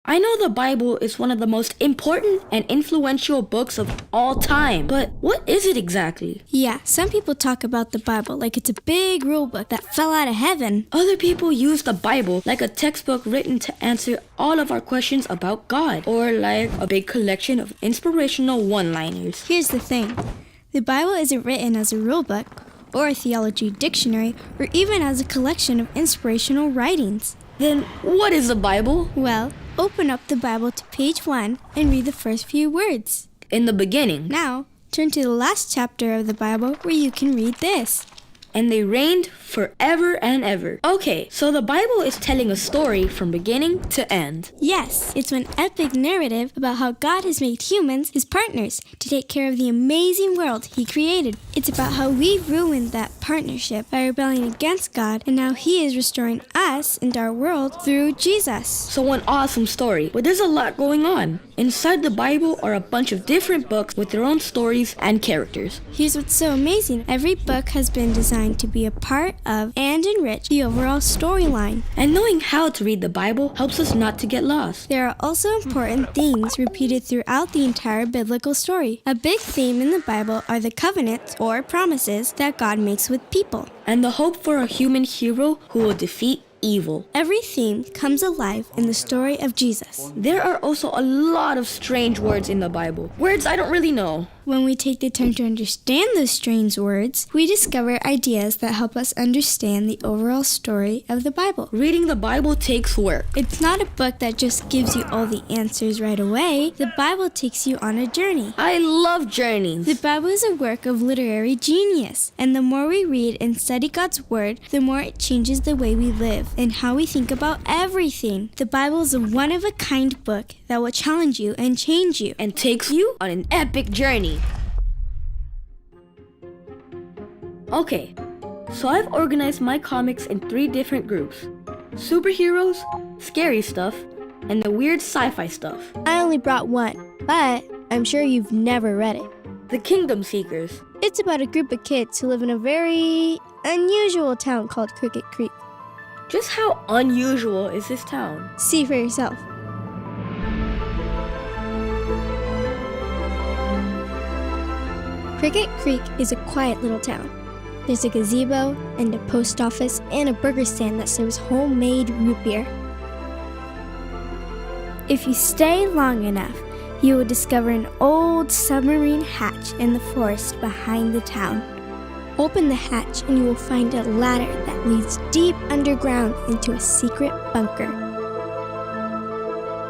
I know the Bible is one of the most important and influential books of all time, but what is it exactly? Yeah, some people talk about the Bible like it's a big rule book that fell out of heaven. Other people use the Bible like a textbook written to answer all of our questions about God, or like a big collection of inspirational one-liners. Here's the thing. The Bible isn't written as a rule book, or a theology dictionary, or even as a collection of inspirational writings. Then what is the Bible? Well, open up the Bible to page 1 and read the first few words. In the beginning. Now, turn to the last chapter of the Bible where you can read this. And they reigned forever and ever. Okay, so the Bible is telling a story from beginning to end. Yes, it's an epic narrative about how God has made humans his partners to take care of the amazing world he created. It's about how we ruined that partnership by rebelling against God, and now he is restoring us and our world through Jesus. So an awesome story, but there's a lot going on. Inside the Bible are a bunch of different books with their own stories and characters. Here's what's so amazing. Every book has been designed to be a part of and enrich the overall storyline. And knowing how to read the Bible helps us not to get lost. There are also important themes repeated throughout the entire biblical story. A big theme in the Bible are the covenants or promises that God makes with people. And the hope for a human hero who will defeat evil. Every theme comes alive in the story of Jesus. There are also a lot of strange words in the Bible. Words I don't really know. When we take the time to understand those strange words, we discover ideas that help us understand the overall story of the Bible. Reading the Bible takes work. It's not a book that just gives you all the answers right away. The Bible takes you on a journey. I love journeys. The Bible is a work of literary genius, and the more we read and study God's Word, the more it changes the way we live and how we think about everything. The Bible is a one-of-a-kind book that will challenge you and change you and takes you on an epic journey. Okay, so I've organized my comics in 3 different groups. Superheroes, scary stuff, and the weird sci-fi stuff. I only brought one, but I'm sure you've never read it. The Kingdom Seekers. It's about a group of kids who live in a very unusual town called Cricket Creek. Just how unusual is this town? See for yourself. Cricket Creek is a quiet little town. There's a gazebo and a post office and a burger stand that serves homemade root beer. If you stay long enough, you will discover an old submarine hatch in the forest behind the town. Open the hatch and you will find a ladder that leads deep underground into a secret bunker.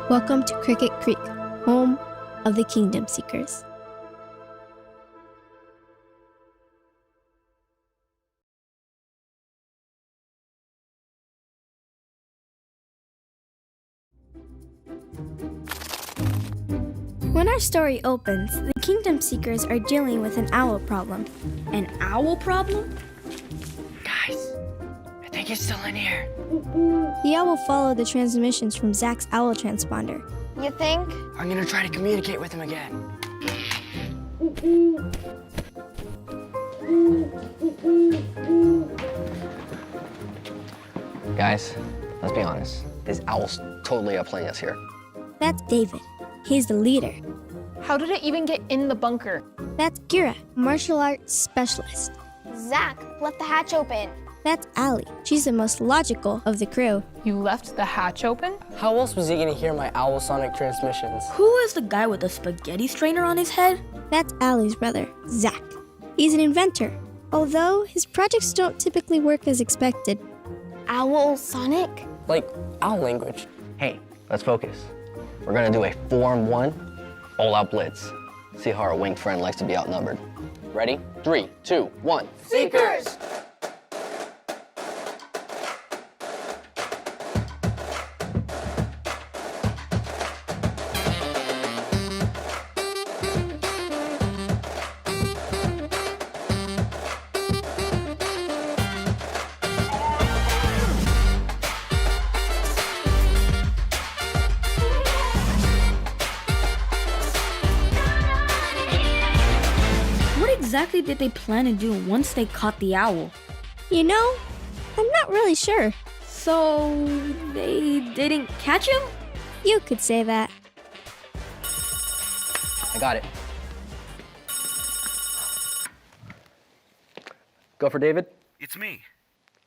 Welcome to Cricket Creek, home of the Kingdom Seekers. When our story opens, the Kingdom Seekers are dealing with an owl problem. An owl problem? Guys, I think it's still in here. The owl followed the transmissions from Zach's owl transponder. You think? I'm gonna try to communicate with him again. Guys, let's be honest. This owl's totally outplaying us here. That's David. He's the leader. How did it even get in the bunker? That's Kira, martial arts specialist. Zach, let the hatch open. That's Allie. She's the most logical of the crew. You left the hatch open? How else was he gonna hear my owl sonic transmissions? Who is the guy with the spaghetti strainer on his head? That's Allie's brother, Zach. He's an inventor, although his projects don't typically work as expected. Owl Sonic? Like owl language. Hey, let's focus. We're gonna do a 4-on-1 all-out blitz. See how our winged friend likes to be outnumbered. Ready? 3, 2, 1. Seekers! What exactly did they plan to do once they caught the owl? You know, I'm not really sure. So they didn't catch him? You could say that. I got it. Go for David? It's me.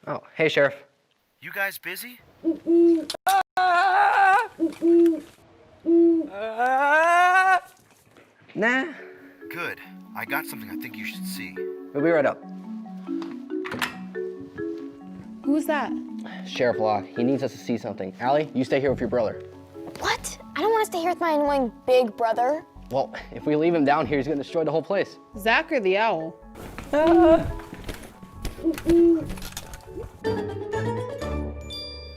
Oh, hey, Sheriff. You guys busy? Nah, Good. I got something I think you should see. we'll be right up. Who's that? Sheriff Locke, he needs us to see something. Allie, you stay here with your brother. What? I don't want to stay here with my annoying big brother. Well, if we leave him down here, he's gonna destroy the whole place. Zach or the owl?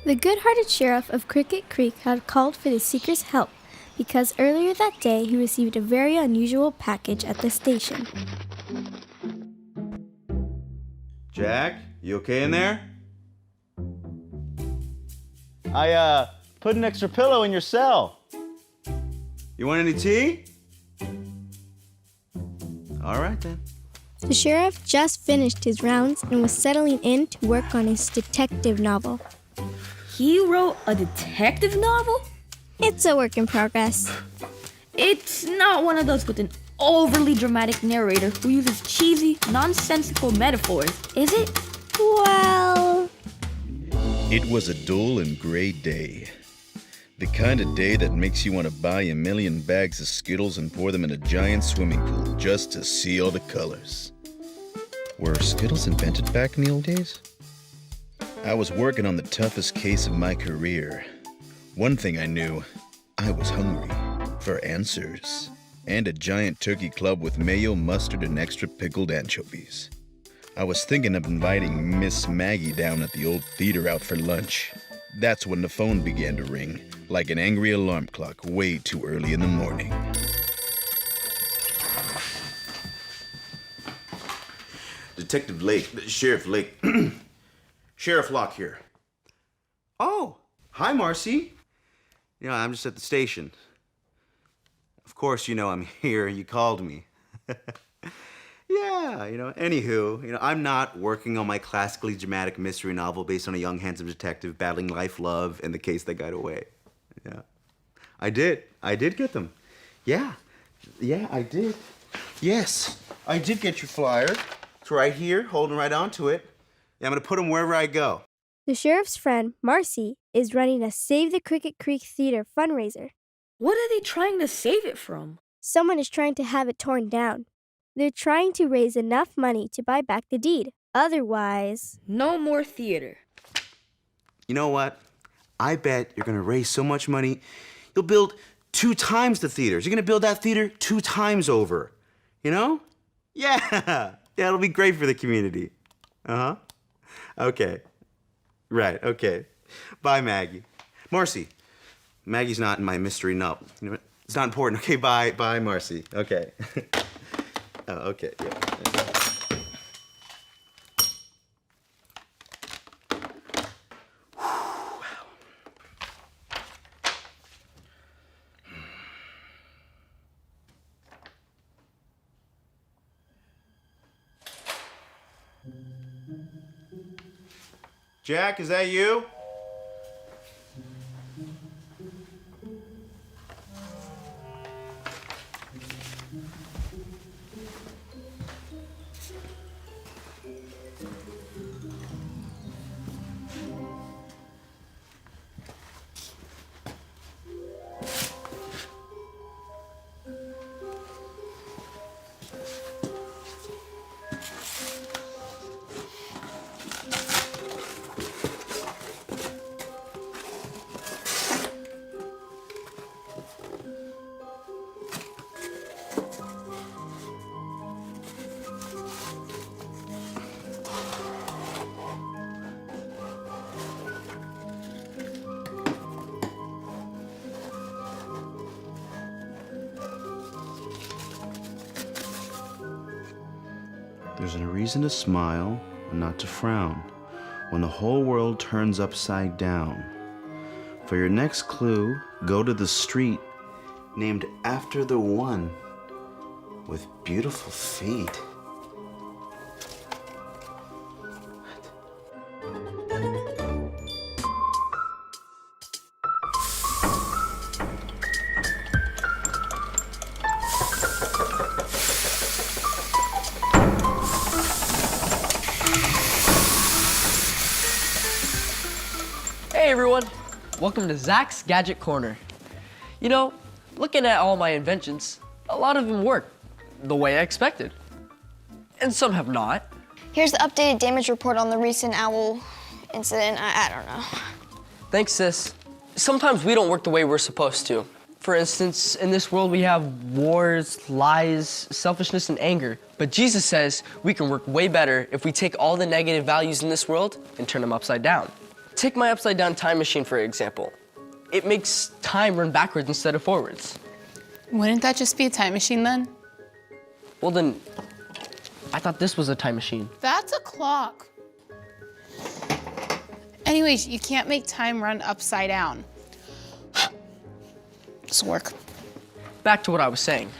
The good-hearted sheriff of Cricket Creek had called for the seeker's help because earlier that day he received a very unusual package at the station. Jack, you okay in there? I put an extra pillow in your cell. You want any tea? All right then. The sheriff just finished his rounds and was settling in to work on his detective novel. He wrote a detective novel? It's a work in progress. It's not one of those with an overly dramatic narrator who uses cheesy, nonsensical metaphors, is it? Well, It was a dull and gray day. The kind of day that makes you want to buy a million bags of Skittles and pour them in a giant swimming pool just to see all the colors. Were Skittles invented back in the old days? I was working on the toughest case of my career. One thing I knew, I was hungry for answers. And a giant turkey club with mayo, mustard, and extra pickled anchovies. I was thinking of inviting Miss Maggie down at the old theater out for lunch. That's when the phone began to ring, like an angry alarm clock way too early in the morning. Detective Lake, Sheriff Lake, Sheriff Locke here. Oh, hi, Marcy. You know, I'm just at the station. Of course, you know I'm here. You called me. Yeah, anywho, I'm not working on my classically dramatic mystery novel based on a young, handsome detective battling life, love, and the case that got away. Yeah. I did get them. Yeah, I did. Yes, I did get your flyer. It's right here, holding right onto it. Yeah, I'm gonna put them wherever I go. the sheriff's friend, Marcy, is running a Save the Cricket Creek Theater fundraiser. What are they trying to save it from? Someone is trying to have it torn down. They're trying to raise enough money to buy back the deed. Otherwise, No more theater. You know what? I bet you're gonna raise so much money, you'll build 2 times the theaters. You're gonna build that theater 2 times over. You know? Yeah, it'll be great for the community. Uh-huh. Okay. Right, okay. Bye, Maggie. Marcy, Maggie's not in my mystery novel. You know what? It's not important. Okay, bye, Marcy. Okay. Oh, okay, yeah. Jack, is that you? There's a reason to smile and not to frown when the whole world turns upside down. For your next clue, go to the street named after the one with beautiful feet. Welcome to Zach's Gadget Corner. You know, looking at all my inventions, a lot of them work the way I expected. And some have not. Here's the updated damage report on the recent owl incident. I don't know. Thanks, sis. Sometimes we don't work the way we're supposed to. For instance, in this world we have wars, lies, selfishness, and anger. But Jesus says we can work way better if we take all the negative values in this world and turn them upside down. Take my upside down time machine, for example. It makes time run backwards instead of forwards. Wouldn't that just be a time machine then? Well then, I thought this was a time machine. That's a clock. Anyways, you can't make time run upside down. Just work. Back to what I was saying.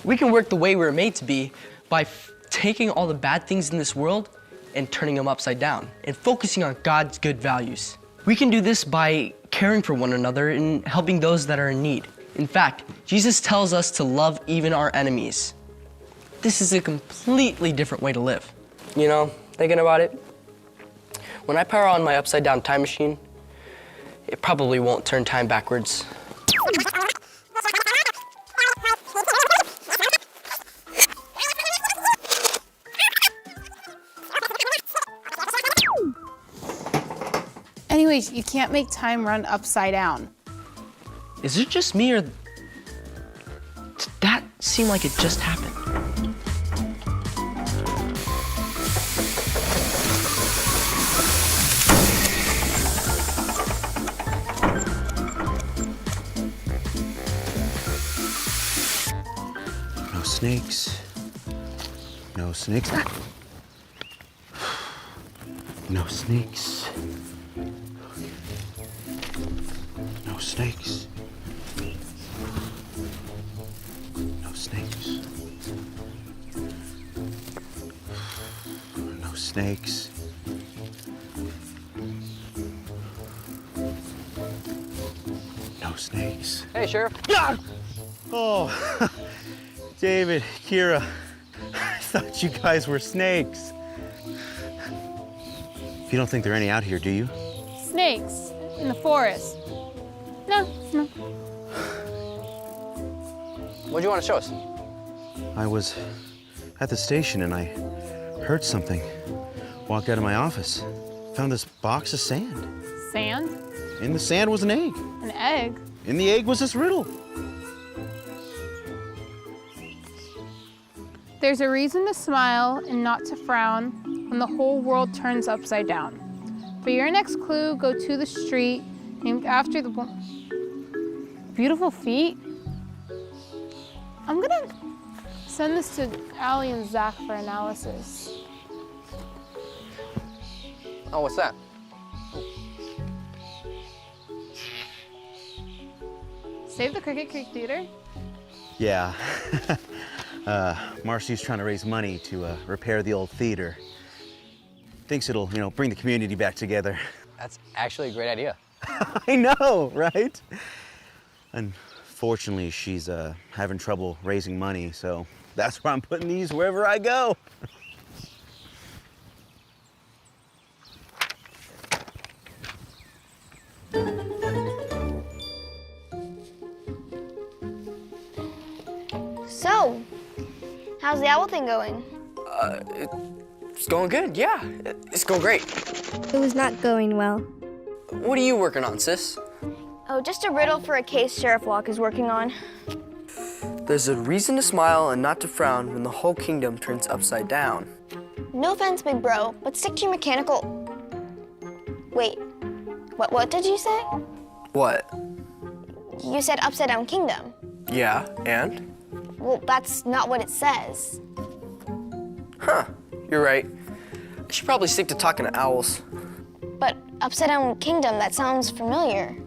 We can work the way we were made to be by taking all the bad things in this world and turning them upside down and focusing on God's good values. We can do this by caring for one another and helping those that are in need. In fact, Jesus tells us to love even our enemies. This is a completely different way to live. You know, thinking about it, when I power on my upside down time machine, it probably won't turn time backwards. Anyways, you can't make time run upside down. Is it just me or did that seem like it just happened? No snakes. No snakes. No snakes. No snakes. No snakes. No snakes. No snakes. Hey, Sheriff. Oh, David, Kira, I thought you guys were snakes. You don't think there are any out here, do you? Snakes in the forest. No. What do you want to show us? I was at the station and I heard something. Walked out of my office, found this box of sand. Sand? In the sand was an egg. An egg? In the egg was this riddle. There's a reason to smile and not to frown when the whole world turns upside down. For your next clue, go to the street named after the beautiful feet. I'm gonna send this to Allie and Zach for analysis. Oh, what's that? Save the Cricket Creek Theater? Yeah. Marcy's trying to raise money to repair the old theater. Thinks it'll, bring the community back together. That's actually a great idea. I know, right? Unfortunately, she's having trouble raising money, so that's where I'm putting these wherever I go. So, how's the owl thing going? It's going good, yeah. It's going great. It was not going well. What are you working on, sis? Oh, just a riddle for a case Sheriff Locke is working on. There's a reason to smile and not to frown when the whole kingdom turns upside down. No offense, big bro, but stick to your mechanical. Wait, what did you say? What? You said upside down kingdom. Yeah, and? Well, that's not what it says. Huh, you're right. I should probably stick to talking to owls. But upside down kingdom, that sounds familiar.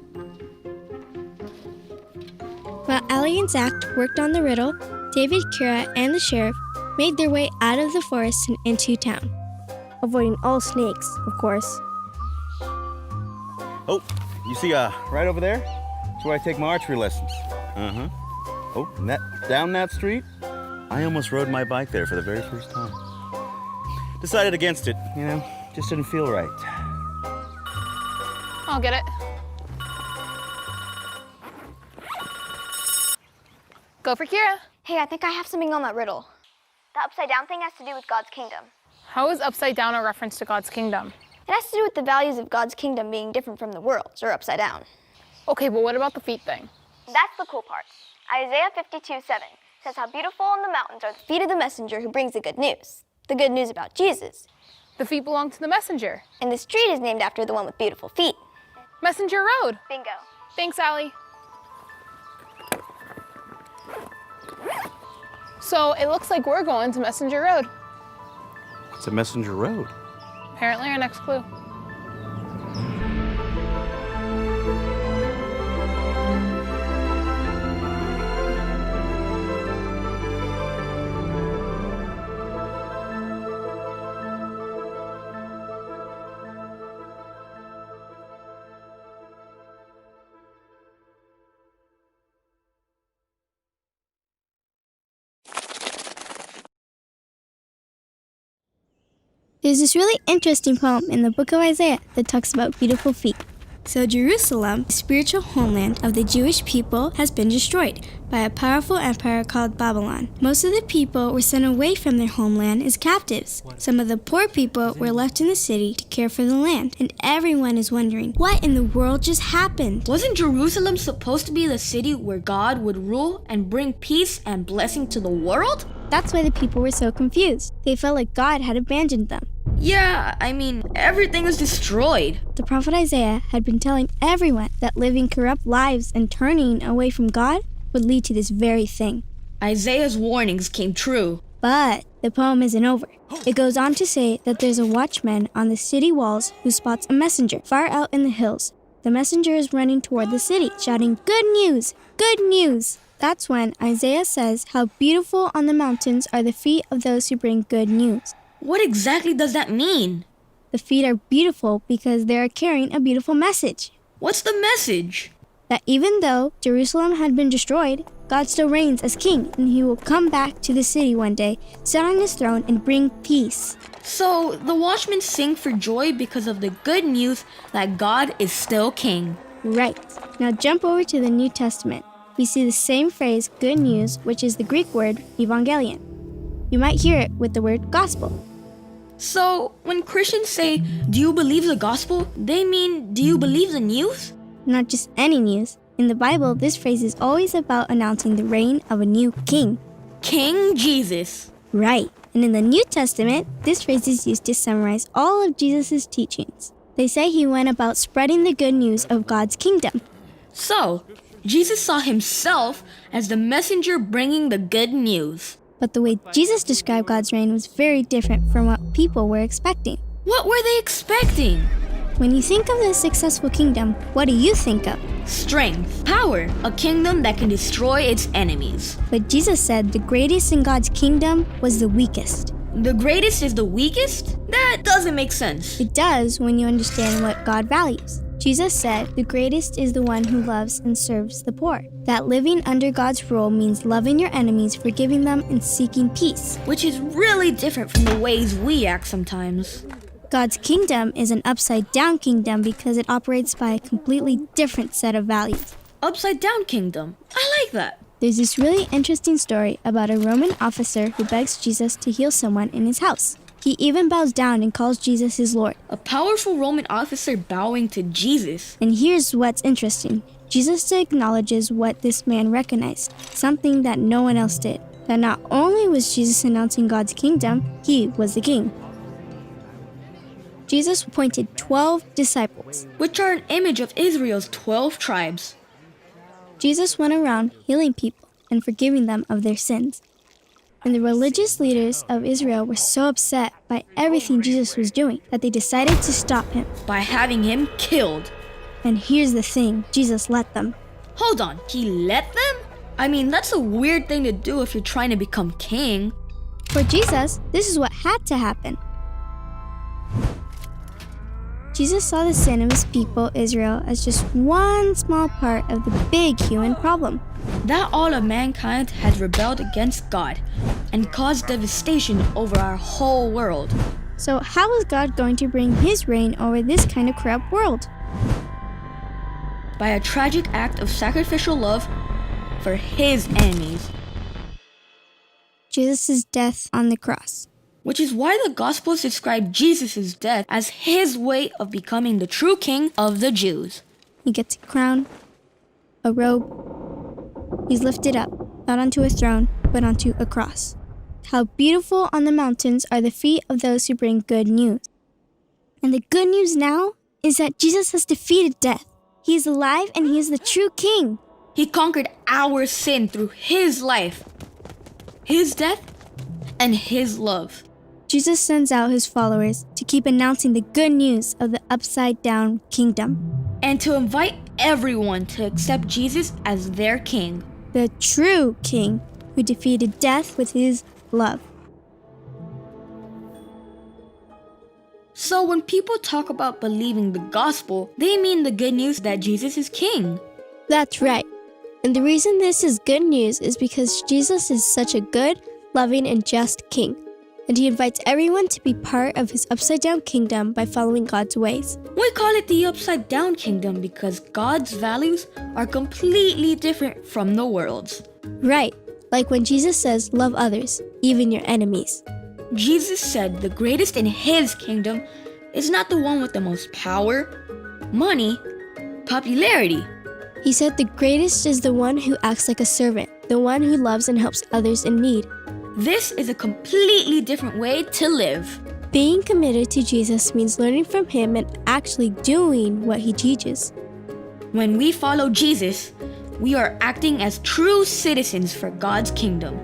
While Allie and Zach worked on the riddle, David, Kira, and the sheriff made their way out of the forest and into town. Avoiding all snakes, of course. Oh, you see right over there? That's where I take my archery lessons. Uh-huh. Oh, and down that street, I almost rode my bike there for the very first time. Decided against it, just didn't feel right. I'll get it. Go for Kira. Hey, I think I have something on that riddle. The upside down thing has to do with God's kingdom. How is upside down a reference to God's kingdom? It has to do with the values of God's kingdom being different from the world's, or upside down. Okay, but what about the feet thing? That's the cool part. Isaiah 52:7 says how beautiful on the mountains are the feet of the messenger who brings the good news. The good news about Jesus. The feet belong to the messenger. And the street is named after the one with beautiful feet. Messenger Road. Bingo. Thanks, Allie. So it looks like we're going to Messenger Road. It's a messenger road. Apparently our next clue. There's this really interesting poem in the book of Isaiah that talks about beautiful feet. So Jerusalem, the spiritual homeland of the Jewish people, has been destroyed by a powerful empire called Babylon. Most of the people were sent away from their homeland as captives. Some of the poor people were left in the city to care for the land, and everyone is wondering, what in the world just happened? Wasn't Jerusalem supposed to be the city where God would rule and bring peace and blessing to the world? That's why the people were so confused. They felt like God had abandoned them. Yeah, I mean, everything was destroyed. The prophet Isaiah had been telling everyone that living corrupt lives and turning away from God would lead to this very thing. Isaiah's warnings came true. But the poem isn't over. It goes on to say that there's a watchman on the city walls who spots a messenger far out in the hills. The messenger is running toward the city, shouting, "Good news! Good news!" That's when Isaiah says how beautiful on the mountains are the feet of those who bring good news. What exactly does that mean? The feet are beautiful because they are carrying a beautiful message. What's the message? That even though Jerusalem had been destroyed, God still reigns as king, and he will come back to the city one day, sit on his throne, and bring peace. So the watchmen sing for joy because of the good news that God is still king. Right. Now jump over to the New Testament. We see the same phrase, good news, which is the Greek word evangelion. You might hear it with the word gospel. So when Christians say, "Do you believe the gospel?" they mean, do you believe the news? Not just any news. In the Bible, this phrase is always about announcing the reign of a new king. King Jesus. Right. And in the New Testament, this phrase is used to summarize all of Jesus' teachings. They say he went about spreading the good news of God's kingdom. So, Jesus saw himself as the messenger bringing the good news. But the way Jesus described God's reign was very different from what people were expecting. What were they expecting? When you think of the successful kingdom, what do you think of? Strength, power, a kingdom that can destroy its enemies. But Jesus said the greatest in God's kingdom was the weakest. The greatest is the weakest? That doesn't make sense. It does when you understand what God values. Jesus said the greatest is the one who loves and serves the poor. That living under God's rule means loving your enemies, forgiving them, and seeking peace. Which is really different from the ways we act sometimes. God's kingdom is an upside-down kingdom because it operates by a completely different set of values. Upside-down kingdom. I like that. There's this really interesting story about a Roman officer who begs Jesus to heal someone in his house. He even bows down and calls Jesus his Lord. A powerful Roman officer bowing to Jesus. And here's what's interesting. Jesus acknowledges what this man recognized, something that no one else did. That not only was Jesus announcing God's kingdom, he was the king. Jesus appointed 12 disciples, which are an image of Israel's 12 tribes. Jesus went around healing people and forgiving them of their sins. And the religious leaders of Israel were so upset by everything Jesus was doing that they decided to stop him by having him killed. And here's the thing, Jesus let them. Hold on, he let them? I mean, that's a weird thing to do if you're trying to become king. For Jesus, this is what had to happen. Jesus saw the sin of his people, Israel, as just one small part of the big human problem. That all of mankind had rebelled against God and caused devastation over our whole world. So how is God going to bring his reign over this kind of corrupt world? By a tragic act of sacrificial love for his enemies. Jesus' death on the cross. Which is why the Gospels describe Jesus' death as his way of becoming the true king of the Jews. He gets a crown, a robe. He's lifted up, not onto a throne, but onto a cross. How beautiful on the mountains are the feet of those who bring good news. And the good news now is that Jesus has defeated death. He is alive and he is the true king. He conquered our sin through his life, his death, and his love. Jesus sends out his followers to keep announcing the good news of the upside-down kingdom. And to invite everyone to accept Jesus as their king. The true king who defeated death with his love. So when people talk about believing the gospel, they mean the good news that Jesus is king. That's right. And the reason this is good news is because Jesus is such a good, loving, and just king. And he invites everyone to be part of his upside-down kingdom by following God's ways. We call it the upside-down kingdom because God's values are completely different from the world's. Right, like when Jesus says, love others, even your enemies. Jesus said the greatest in his kingdom is not the one with the most power, money, popularity. He said the greatest is the one who acts like a servant, the one who loves and helps others in need. This is a completely different way to live. Being committed to Jesus means learning from him and actually doing what he teaches. When we follow Jesus, we are acting as true citizens for God's kingdom.